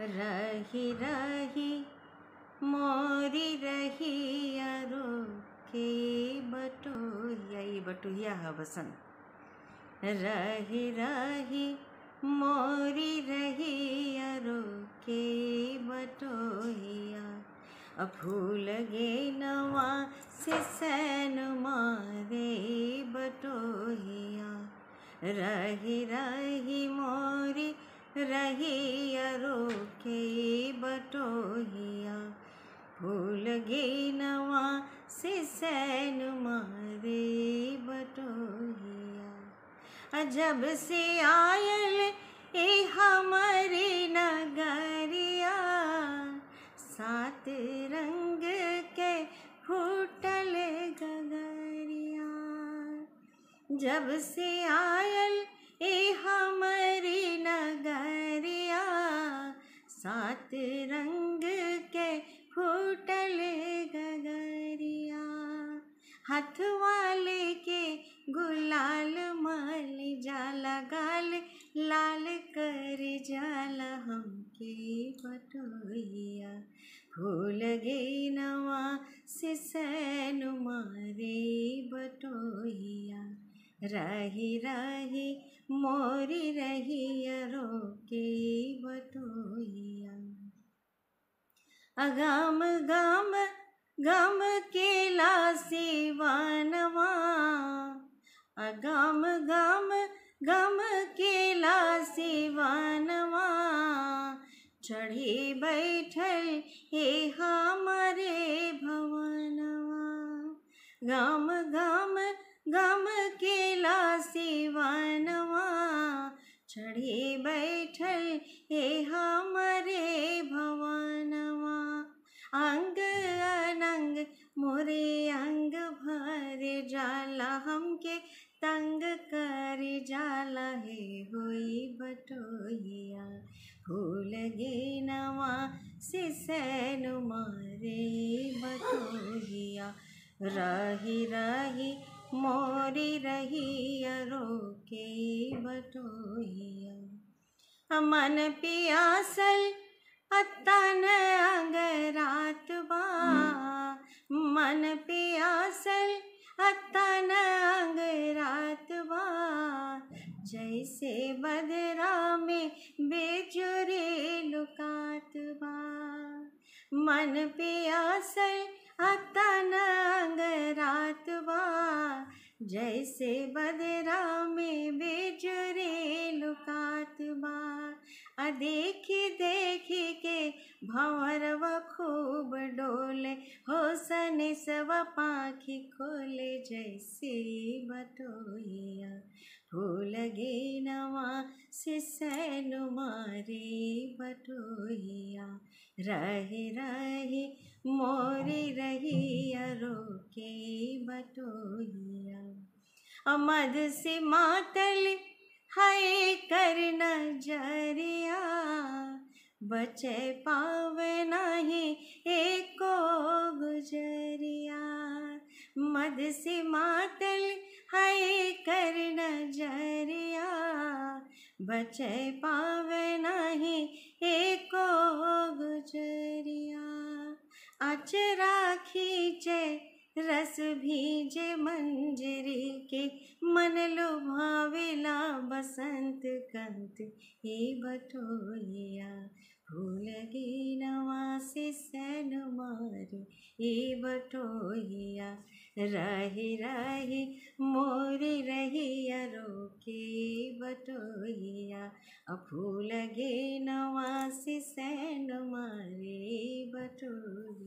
रही रही मोरी रहिया रोके बटोहिया। ये बटोहिया है बसंत। रही रही मोरी रहिया रोके बटोहिया। फूल गे नवा से सैन मारे बटोहिया। रही रही मोरी रहिया रोके बटोहिया। फूल गे नवा से सैन मारे बटोहिया। जब से आयल ए हमारी नगरिया। सात रंग के फूटल गगरिया। जब से आयल ए हमारी नगरिया। सात रंग के फूटल गगरिया। हाथ वाले के गुलाल माल जाला गाल लाल कर जाला हमके बटोहिया। फूल गे नवा से सैन मारे बटोहिया। रही रही मोरी रहिया रोके बटोहिया। गम गम गम केला सिवानवा। गम गम गम केला सिवानवा। चढ़ी बैठल हे हमारे भवनवा। गम गम गम केला सिवानवा। चढ़ी बैठल हे हमारे भवनवा। अंग अनंग मोरे अंग भर जाला हमके तंग कर जाला हे होई बटोहिया। फूल गे नवा से सैन मारे बटोहिया। रही रही मोरी रहिया रोके बटोहिया। मन पियासल तन अंगरात बा। मन पियासल तन अंगरात बा। जैसे बदरा में बेजुरे लुकात बा। मन पियासल तन अंगरात बा। जैसे बदरा में बेजुरे लुकात बा। देखी देखी के भंवरवा खूब डोले। हो सने सवा पाखी खोले जैसे बटोहिया। फूल गे नवा से सैन मारे बटोहिया। रही रही मोरी रहिया रोके बटोहिया। मद से मातल हाय कर नजरिया। बचे पावे नहीं एको गुजरिया। मद से मातल हाय कर नजरिया। बचे पावे नहीं एको गुजरिया। अचरा खींचे रस भीजे मंजरी के। मन लुभावेला बसंत कंत हे बटोहिया। फूल गे नवा से सैन मारे हे बटोहिया। रही रही मोरी रहिया रोके बटोहिया। फूल गे नवा से सैन मारे बटोहिया।